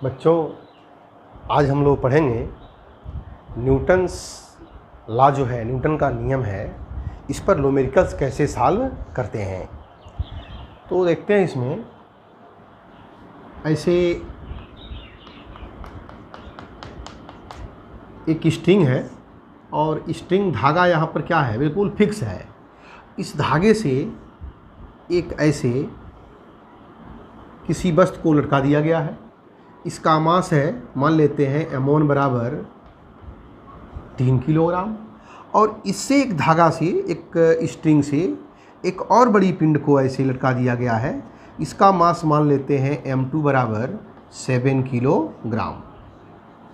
बच्चों, आज हम लोग पढ़ेंगे न्यूटन्स लॉ जो है, न्यूटन का नियम है, इस पर न्यूमेरिकल्स कैसे सॉल्व करते हैं। तो देखते हैं इसमें ऐसे एक स्ट्रिंग है और स्ट्रिंग धागा यहाँ पर क्या है, बिल्कुल फिक्स है। इस धागे से एक ऐसे किसी वस्तु को लटका दिया गया है। इसका मास है, मान लेते हैं m1 बराबर 3 किलोग्राम, और इससे एक धागा से, एक स्ट्रिंग से एक और बड़ी पिंड को ऐसे लटका दिया गया है। इसका मास मान लेते हैं m2 बराबर 7 किलोग्राम।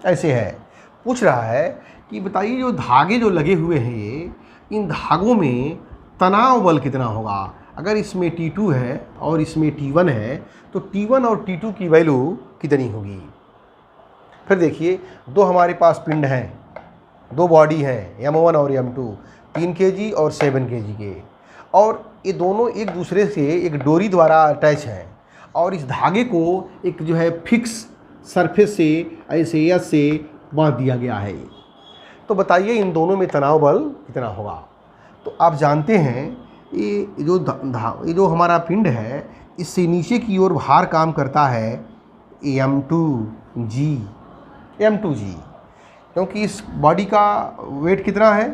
ऐसे है। पूछ रहा है कि बताइए जो धागे जो लगे हुए हैं ये, इन धागों में तनाव बल कितना होगा। अगर इसमें T2 है और इसमें T1 है तो T1 और T2 की वैल्यू कितनी होगी। फिर देखिए, दो हमारे पास पिंड हैं, दो बॉडी हैं M1 और M2, 3 kg और 7 kg के, और ये दोनों एक दूसरे से एक डोरी द्वारा अटैच हैं, और इस धागे को एक जो है फिक्स सरफेस से ऐसे एस से बांध दिया गया है। तो बताइए इन दोनों में तनाव बल कितना होगा। तो आप जानते हैं ये जो हमारा पिंड है, इससे नीचे की ओर भार काम करता है m2g, क्योंकि इस बॉडी का वेट कितना है,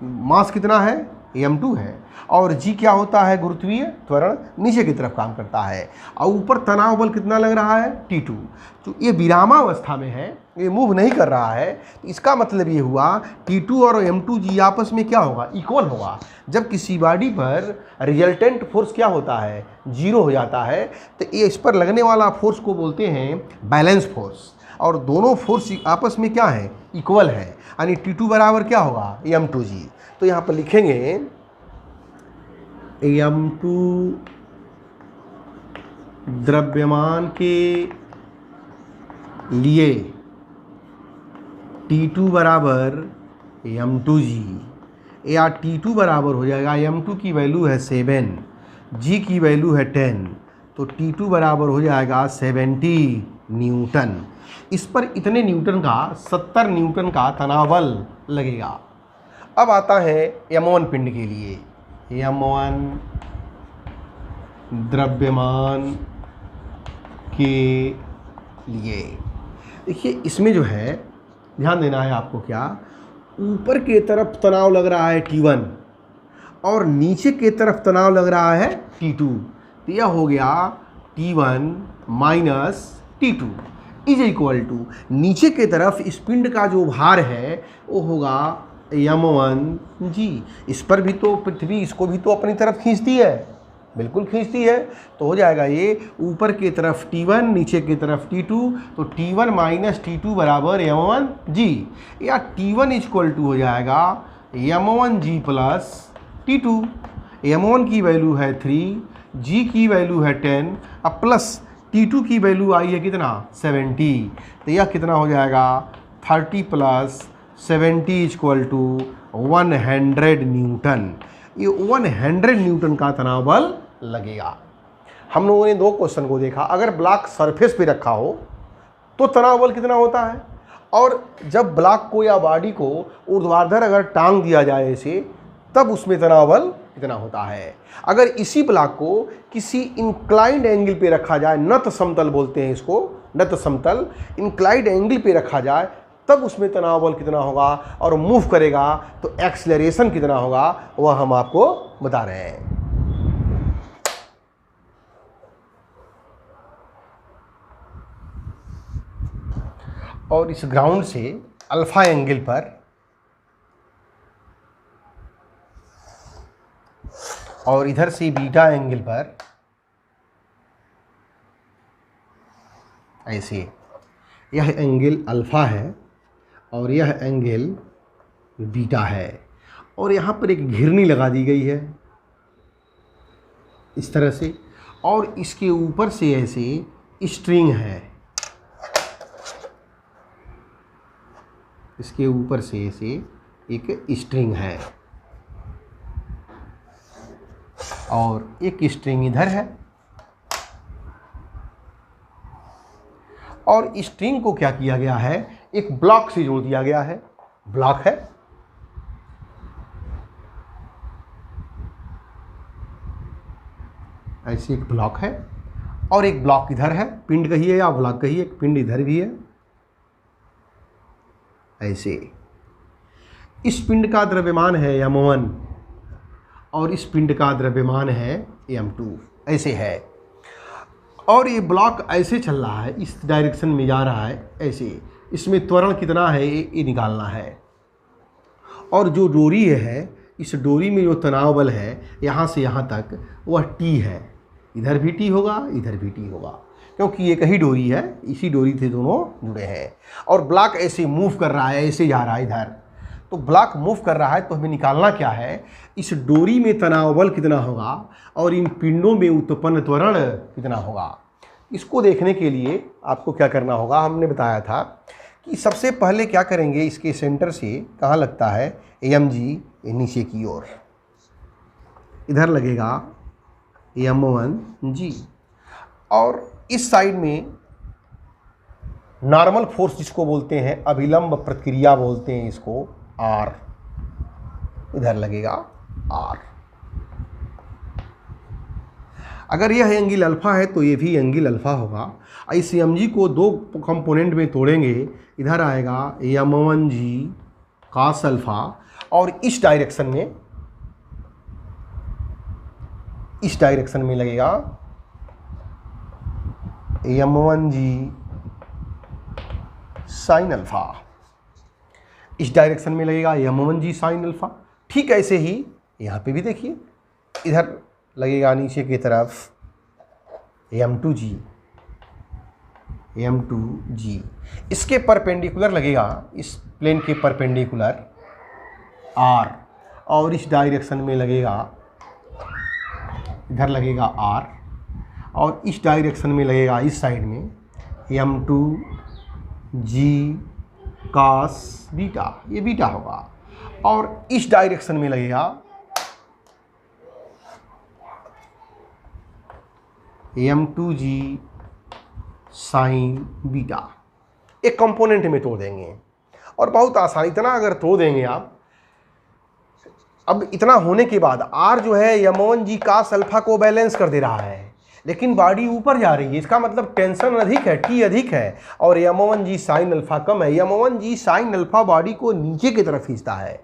मास कितना है, m2 है, और g क्या होता है, गुरुत्वीय त्वरण नीचे की तरफ काम करता है, और ऊपर तनाव बल कितना लग रहा है, T2। तो ये विरामावस्था में है, ये मूव नहीं कर रहा है। तो इसका मतलब ये हुआ T2 और m2g आपस में क्या होगा, इक्वल होगा। जब किसी बॉडी पर रिजल्टेंट फोर्स क्या होता है, 0 हो जाता है, तो ये इस पर लगने वाला फोर्स को बोलते हैं बैलेंस फोर्स, और दोनों फोर्स आपस में क्या है, इक्वल है। यानी T2 बराबर क्या होगा, m2g। तो यहाँ पर लिखेंगे m2 द्रव्यमान के लिए T2 बराबर m2g, या T2 बराबर हो जाएगा, m2 की वैल्यू है 7, g की वैल्यू है 10, तो T2 बराबर हो जाएगा 70 न्यूटन। इस पर इतने न्यूटन का, 70 न्यूटन का तनाव बल लगेगा। अब आता है m1 पिंड के लिए, m1 द्रव्यमान के लिए। देखिए इसमें जो है ध्यान देना है आपको, क्या ऊपर के तरफ तनाव लग रहा है T1 और नीचे के तरफ तनाव लग रहा है T2। तो यह हो गया T1 minus T2 is equal to, नीचे के तरफ इस पिंड का जो भार है वो होगा m1g। इस पर भी तो पृथ्वी इसको भी तो अपनी तरफ खींचती है, बिल्कुल खींचती है। तो हो जाएगा ये ऊपर की तरफ T1, नीचे की तरफ T2, तो T1 माइनस T2 बराबर m1g, या T1 इक्वल टू हो जाएगा m1g प्लस T2। m1 की वैल्यू है 3, g की वैल्यू है 10, अब प्लस T2 की वैल्यू आई है कितना, 70। तो यह कितना हो जाएगा, 30 प्लस 70 इक्वल टू 100 न्यूटन। ये 100 न्यूटन का तनाव बल लगेगा। हम लोगों ने दो क्वेश्चन को देखा, अगर ब्लॉक सरफेस पे रखा हो तो तनाव बल कितना होता है, और जब ब्लॉक को या बॉडी को ऊर्ध्वाधर अगर टांग दिया जाए इसे, तब उसमें तनाव बल कितना होता है। अगर इसी ब्लॉक को किसी इंक्लाइंड एंगल पे रखा जाए, नत समतल बोलते हैं इसको, नत समतल, इंक्लाइंड एंगल पे रखा जाए, तब उसमें तनाव बल कितना होगा, और मूव करेगा तो एक्सेलरेशन कितना होगा, वह हम आपको बता रहे हैं। और इस ग्राउंड से अल्फा एंगल पर और इधर से बीटा एंगल पर ऐसे, यह एंगल अल्फा है और यह एंगल बीटा है, और यहाँ पर एक घिरनी लगा दी गई है इस तरह से, और इसके ऊपर से ऐसे स्ट्रिंग है, इसके ऊपर से ऐसे एक स्ट्रिंग है, और एक स्ट्रिंग इधर है, और स्ट्रिंग को क्या किया गया है, एक ब्लॉक से जोड़ दिया गया है। ब्लॉक है, ऐसे एक ब्लॉक है और एक ब्लॉक इधर है, पिंड कहिए या ब्लॉक कहिए, एक पिंड इधर भी है ऐसे। इस पिंड का द्रव्यमान है m1 और इस पिंड का द्रव्यमान है m2, ऐसे है। और ये ब्लॉक ऐसे चल रहा है, इस डायरेक्शन में जा रहा है ऐसे। इसमें त्वरण कितना है ये निकालना है। और जो डोरी है, इस डोरी में जो तनाव बल है यहाँ से यहाँ तक, वह T है। इधर भी T होगा, इधर भी T होगा, क्योंकि ये कही डोरी है, इसी डोरी से दोनों जुड़े हैं। और ब्लॉक ऐसे मूव कर रहा है, ऐसे जा रहा है इधर। तो ब्लॉक मूव कर रहा है तो हमें निकालना क्या है, इस डोरी में तनाव बल कितना होगा और इन पिंडों में उत्पन्न त्वरण कितना होगा। इसको देखने के लिए आपको क्या करना होगा, हमने बताया था कि सबसे पहले क्या करेंगे, इसके सेंटर से कहाँ लगता है mg, नीचे की ओर इधर लगेगा m1g। और इस साइड में नॉर्मल फोर्स जिसको बोलते हैं, अभिलंब प्रक्रिया बोलते हैं इसको, r, इधर लगेगा r। अगर यह एंगल अल्फा है तो ये भी एंगल अल्फा होगा। इस mg को दो कंपोनेंट में तोड़ेंगे, इधर आएगा m1g cos अल्फा और इस डायरेक्शन में लगेगा m1g sin अल्फा। इस डायरेक्शन में लगेगा m1g sin अल्फा। ठीक ऐसे ही यहाँ पे भी देखिए, इधर लगेगा नीचे की तरफ m2g। इसके परपेंडिकुलर लगेगा, इस प्लेन के परपेंडिकुलर r, और इस डायरेक्शन में लगेगा, इधर लगेगा r, और इस डायरेक्शन में लगेगा इस साइड में m2g cos बीटा, ये बीटा होगा। और इस डायरेक्शन में लगेगा m2g sin बीटा। एक कंपोनेंट में तोड़ देंगे और बहुत आसान, इतना अगर तोड़ देंगे आप। अब इतना होने के बाद r जो है m1g cos अल्फा को बैलेंस कर दे रहा है, लेकिन बॉडी ऊपर जा रही है, इसका मतलब टेंशन अधिक है, T अधिक है, और m1g sin अल्फा कम है। m1g sin अल्फा बॉडी को नीचे की तरफ खींचता है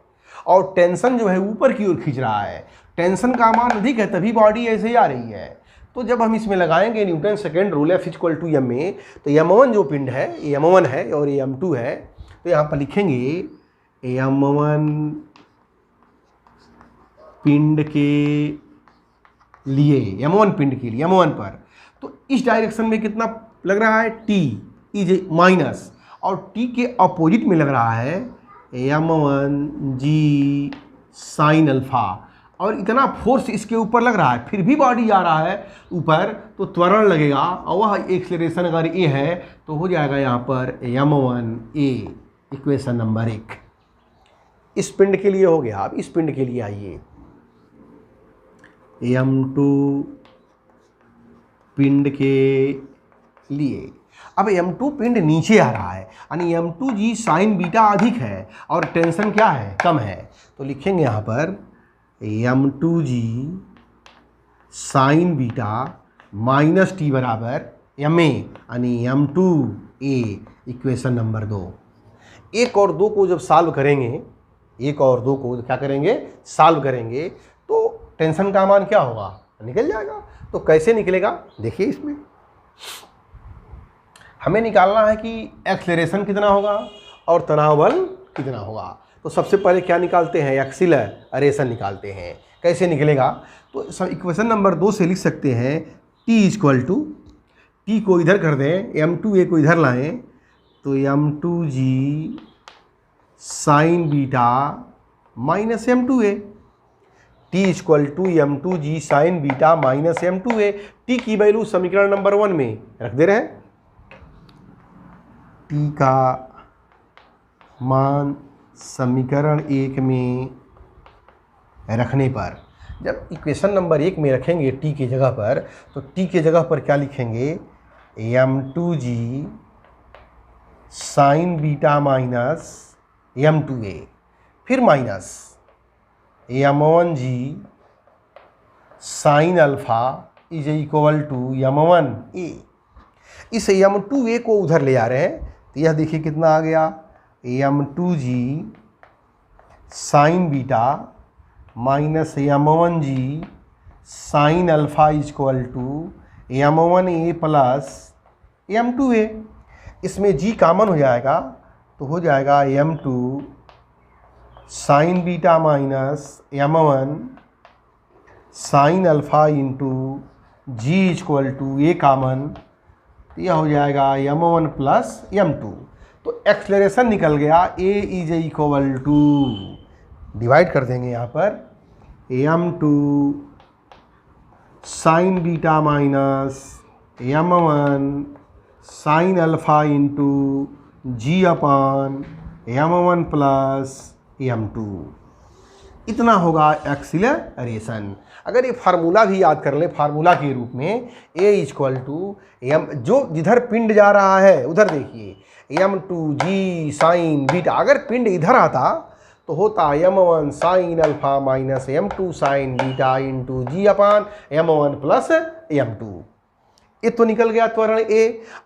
और टेंशन जो है ऊपर की ओर खींच रहा है। टेंशन का मान अधिक है, तभी बॉडी ऐसे ही आ रही है। तो जब हम इसमें लगाएंगे Newton second rule F = ma, तो m1 जो पिंड है ये m1 है और ये m2 है। तो यहाँ पर लिखेंगे m1 पिंड के लिए, m1 पिंड के लिए, m1 पर, तो इस डायरेक्शन में कितना लग रहा है, T इज माइनस, और T के अपोजिट में लग रहा है m1g sin अल्फा। और इतना फोर्स इसके ऊपर लग रहा है, फिर भी बॉडी जा रहा है ऊपर, तो त्वरण लगेगा, और वह एक्सेलरेशन अगर a है तो हो जाएगा यहाँ पर m1a, इक्वेशन नंबर 1। इस पिंड के लिए हो गया। अब इस पिंड के लिए आइए, m2 पिंड के लिए। अब m2 पिंड नीचे आ रहा है, यानी m2g sin बीटा अधिक है और टेंशन क्या है, कम है। तो लिखेंगे यहाँ पर m2g sin beta minus T बराबर ma, यानी m2a, इक्वेशन नंबर 2। 1 और 2 को जब सॉल्व करेंगे, 1 और 2 को क्या करेंगे, सॉल्व करेंगे, तो टेंशन का मान क्या होगा, निकल जाएगा। तो कैसे निकलेगा, देखिए इसमें हमें निकालना है कि एक्सेलरेशन कितना होगा और तनाव बल कितना होगा। तो सबसे पहले क्या निकालते हैं, एक्सीलरेशन निकालते हैं। कैसे निकलेगा, तो इक्वेशन नंबर 2 से लिख सकते हैं T को इधर कर दें, m2a को इधर लाएं, तो m2g sin beta minus m2a, T = m2g sin beta minus m2a। T की वैल्यू समीकरण नंबर 1 में रख दे रहे हैं। T का मान समीकरण 1 में रखने पर, जब इक्वेशन नंबर 1 में रखेंगे T की जगह पर, तो T की जगह पर क्या लिखेंगे, m2g sine beta minus m2a, फिर minus m1g sine alpha is equal to m1a। इस m2a को उधर ले आ रहे हैं तो यह देखिए कितना आ गया, m2g sine beta minus m1g sine alpha is equal to m1a plus m2a। इसमें g कॉमन हो जाएगा तो हो जाएगा m2 sine beta minus m1 sine alpha into G equal to A common, तो यह हो जाएगा m1 प्लस m2। तो एक्सलेरेशन निकल गया a is equal to, divide कर देंगे यहाँ पर, m2 sine beta minus m1 sine alpha into G upon m1 plus m2। इतना होगा एक्सीलरेशन। अगर ये फार्मूला भी याद कर लें फार्मूला के रूप में, a इक्वल टू m, जो जिधर पिंड जा रहा है उधर देखिए m2g साइन बीटा, अगर पिंड इधर आता तो होता m1 sine alpha minus m2 sine beta into G upon m1 plus m2। ये तो निकल गया त्वरण a।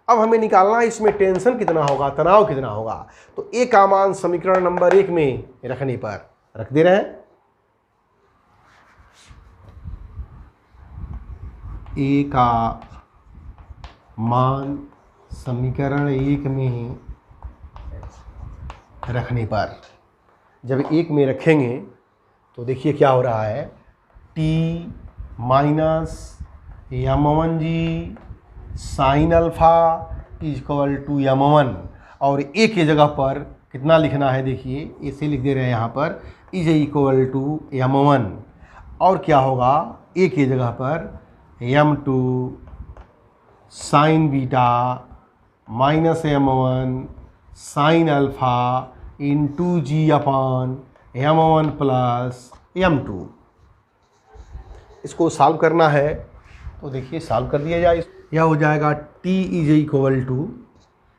अब हमें निकालना है इसमें टेंशन कितना होगा, तनाव कितना होगा। तो a का मान समीकरण नंबर 1 में रखने पर रख दे रहे हैं, a का मान समीकरण 1 में रखने पर, जब 1 में रखेंगे तो देखिए क्या हो रहा है, t minus m1g sine alpha equal to m1, और a के जगह पर कितना लिखना है देखिए, ऐसे लिख दे रहे हैं यहाँ पर इज इक्वल टू m1, और क्या होगा a के जगह पर m2 sine beta minus m1 sine alpha into G upon m1 plus m2। इसको सॉल्व करना है तो देखिए सॉल्व कर दिया जाए। यह हो जाएगा t इज इक्वल टू,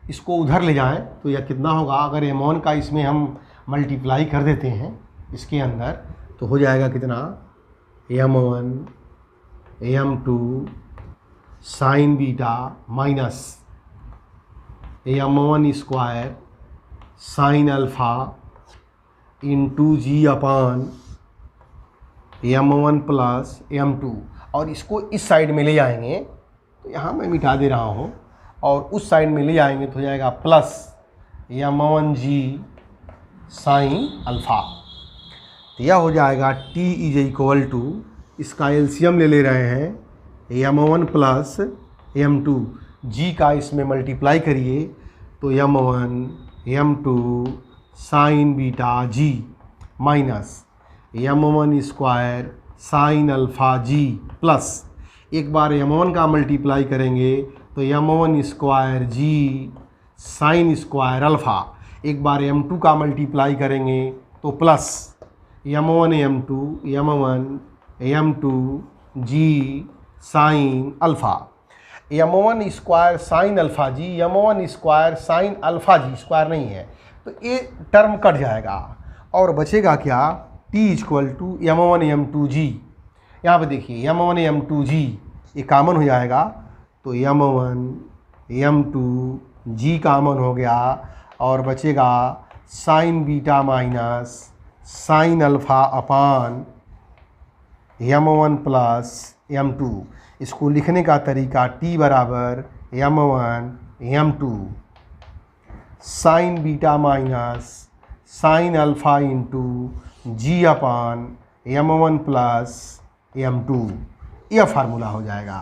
इसको उधर ले जाएं तो यह कितना होगा, अगर m1 का इसमें हम मल्टीप्लाई कर देते हैं इसके अंदर तो हो जाएगा कितना, m1 m2 sine beta minus m1 square sine alpha into G upon m1 plus m2, और इसको इस साइड में ले जाएंगे तो यहाँ मैं मिटा दे रहा हूँ, और उस साइड में ले जाएंगे तो हो जाएगा प्लस m1g साइन अल्फ़ा। तो यह हो जाएगा t इज इक्वल टू, इसका एलसीएम ले रहे हैं, m1 प्लस m2, g का इसमें मल्टीप्लाई करिए तो m1 m2 sine beta g minus m1 square sine alpha g plus, एक बार m1 का मल्टीप्लाई करेंगे तो m1 square g sine square alpha, एक बार m2 का मल्टीप्लाई करेंगे तो plus m1 m2 g sine alpha, m1 square sine alpha G, m1 square sine alpha G, square नहीं है तो ये टर्म कट जाएगा और बचेगा क्या, t equal to m1 m2g। यहाँ पे देखिए m1 m2g ये कॉमन हो जाएगा तो m1 m2g कॉमन हो गया, और बचेगा sine beta minus sine alpha upon m1 plus m2। इसको लिखने का तरीका t बराबर m1 m2 sine beta minus sine alpha into G upon m1 plus m2, यह फार्मूला हो जाएगा।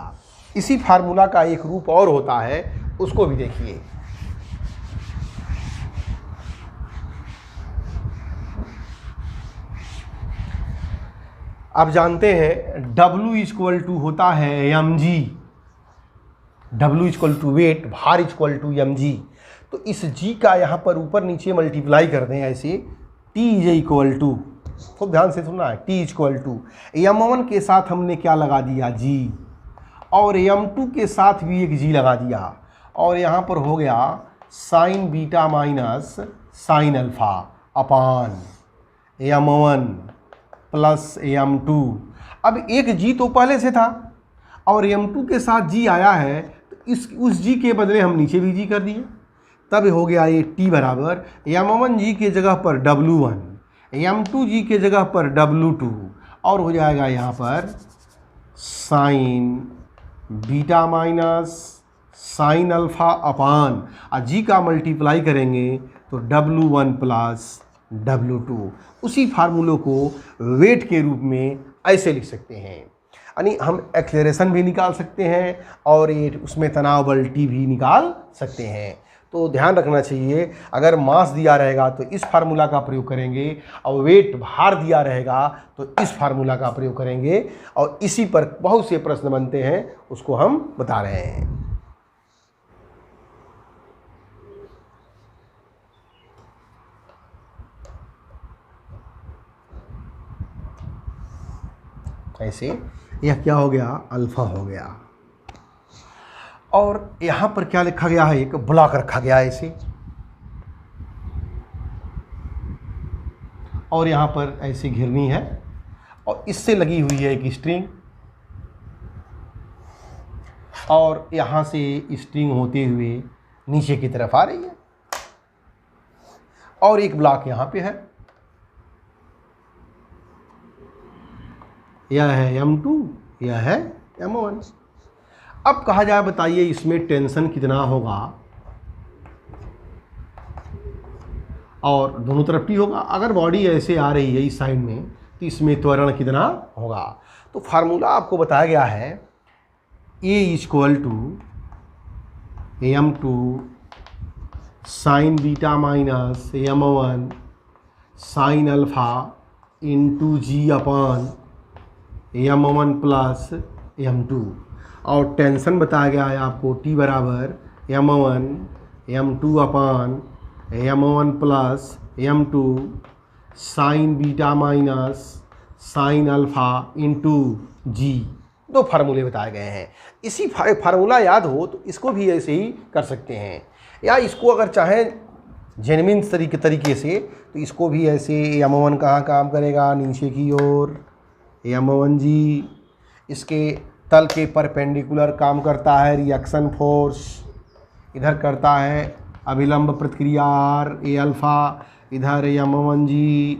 इसी फार्मूला का एक रूप और होता है, उसको भी देखिए। आप जानते हैं W इक्वल टू होता है mg, W equal to weight, भार इक्वल टू mg। तो इस g का यहाँ पर ऊपर नीचे मल्टीप्लाई कर दें ऐसे, t इज इक्वल टू, खूब ध्यान से सुनना है, t इक्वल टू m1 के साथ हमने क्या लगा दिया g, और m2 के साथ भी एक g लगा दिया, और यहाँ पर हो गया sign beta minus sine alpha अपान m1 प्लस m2। अब एक जी तो पहले से था और m2 के साथ जी आया है, तो उस जी के बदले हम नीचे भी जी कर दिए, तब हो गया ये t बराबर m1 जी के जगह पर w1, m2 जी के जगह पर w2, और हो जाएगा यहाँ पर sign beta minus sine alpha अपान, और जी का मल्टीप्लाई करेंगे तो w1 प्लस w2। उसी फार्मूलों को वेट के रूप में ऐसे लिख सकते हैं, यानी हम एक्सेलरेशन भी निकाल सकते हैं और ये उसमें तनाव बल T भी निकाल सकते हैं। तो ध्यान रखना चाहिए, अगर मास दिया रहेगा तो इस फार्मूला का प्रयोग करेंगे, और वेट भार दिया रहेगा तो इस फार्मूला का प्रयोग करेंगे, और इसी पर बहुत से प्रश्न बनते हैं, उसको हम बता रहे हैं। ऐसे यह क्या हो गया, अल्फा हो गया, और यहाँ पर क्या लिखा गया है, एक ब्लॉक रखा गया है ऐसे, और यहाँ पर ऐसी घिरनी है और इससे लगी हुई है एक स्ट्रिंग, और यहाँ से स्ट्रिंग होते हुए नीचे की तरफ आ रही है, और एक ब्लॉक यहाँ पे है, यह है m2, यह है m1। अब कहा जाए बताइए इसमें टेंशन कितना होगा, और दोनों तरफ T होगा। अगर बॉडी ऐसे आ रही है इस साइड में तो इसमें त्वरण कितना होगा। तो फार्मूला आपको बताया गया है A equal to m2 sine beta minus m1 sine alpha into G upon m1 plus m2, और टेंशन बताया गया है आपको T बराबर m1 m2 upon m1 plus m2 sine beta minus sine alpha into G. दो फार्मूले बताए गए हैं। इसी फार्मूला याद हो तो इसको भी ऐसे ही कर सकते हैं, या इसको अगर चाहें जेन्युइन तरीके से तो इसको भी ऐसे m1 कहाँ काम करेगा, नीचे की ओर m1 जी, इसके तल के परपेंडिकुलर काम करता है रिएक्शन फोर्स, इधर करता है अभिलंब प्रतिक्रिया R A अल्फ़ा, इधर m1 जी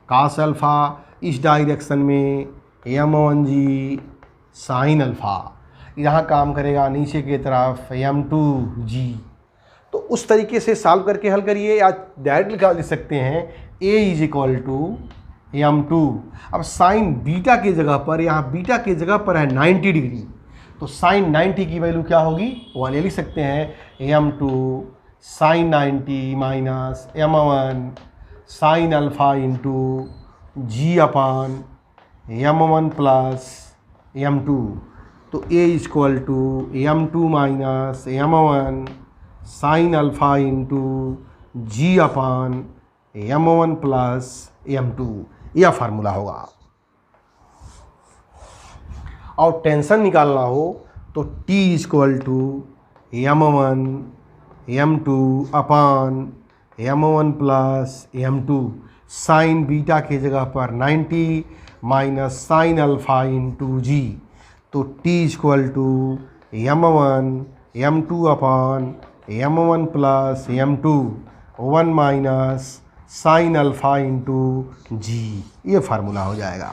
कास अल्फ़ा, इस डायरेक्शन में m1 जी साइन अल्फ़ा, यहाँ काम करेगा नीचे की तरफ m2 जी। तो उस तरीके से सॉल्व करके हल करिए, या डायरेक्ट लिख सकते हैं A is equal to m2। अब साइन बीटा की जगह पर, यहाँ बीटा की जगह पर है 90 डिग्री, तो साइन 90 की वैल्यू क्या होगी, 1 लिख सकते हैं m2 sine 90 minus m1 sine alpha into G upon m1 plus m2। तो A equal to m2 minus m1 sine alpha into G upon m1 plus m2, यह फार्मूला होगा। और टेंशन निकालना हो तो T equal to m1 m2 upon m1 plus m2 sine beta की जगह पर 90 minus sine alpha into G. तो T equal to m1 m2 upon m1 plus m2 1 minus sine alpha into G, ये formula हो जाएगा।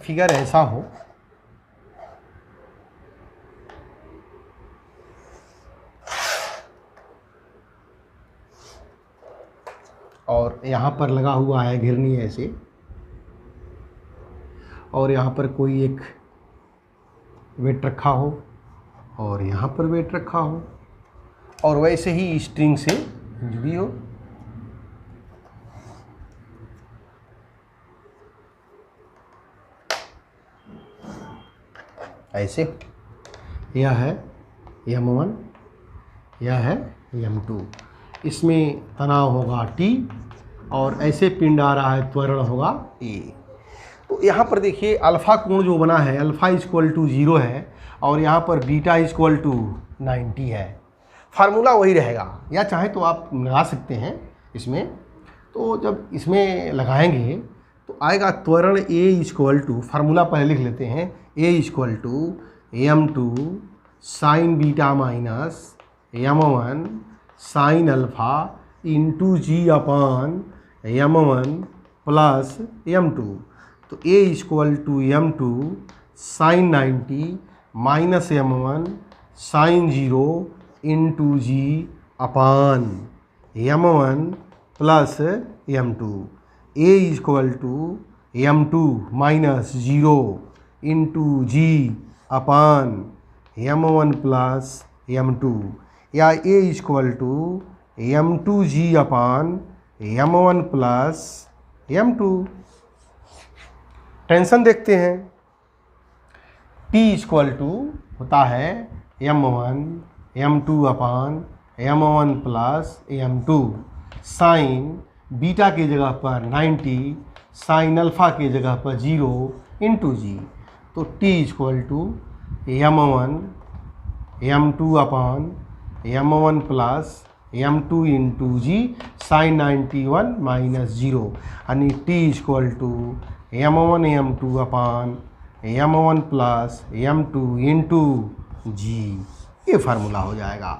Figure ऐसा हो और यहाँ पर लगा हुआ है घिरनी ऐसे, और यहाँ पर कोई एक वेट रखा हो और यहाँ पर वेट रखा हो, और वैसे ही स्ट्रिंग से जुड़ी हो। ऐसे यह है m1, यह है m2, इसमें तनाव होगा T, और ऐसे पिंड आ रहा है त्वरण होगा A। तो यहाँ पर देखिए अल्फ़ा कोण जो बना है, अल्फ़ा इक्वल टू 0 है, और यहाँ पर बीटा इक्वल टू 90 है। फार्मूला वही रहेगा, या चाहे तो आप लगा सकते हैं इसमें। तो जब इसमें लगाएंगे तो आएगा त्वरण A इक्वल टू, फार्मूला पहले लिख लेते हैं, A equal to m2 sine beta minus m1 sine alpha into G upon m1 plus m2। तो A equal to m2 sine 90 minus m1 sine 0 into G upon m1 plus m2। A equal to m2 minus 0 into G upon m1 plus m2, या A equal to m2 G upon m1 plus m2। Tension देखते हैं। T equal to होता है m1 m2 upon m1 plus m2 sine beta की जगह पर 90 sine alpha की जगह पर 0 इंटू जी। तो T equal to m1 m2 upon m1 plus m2 into G sine 91 minus 0, यानी T equal to m1 m2 upon m1 plus m2 into G. ये formula हो जाएगा।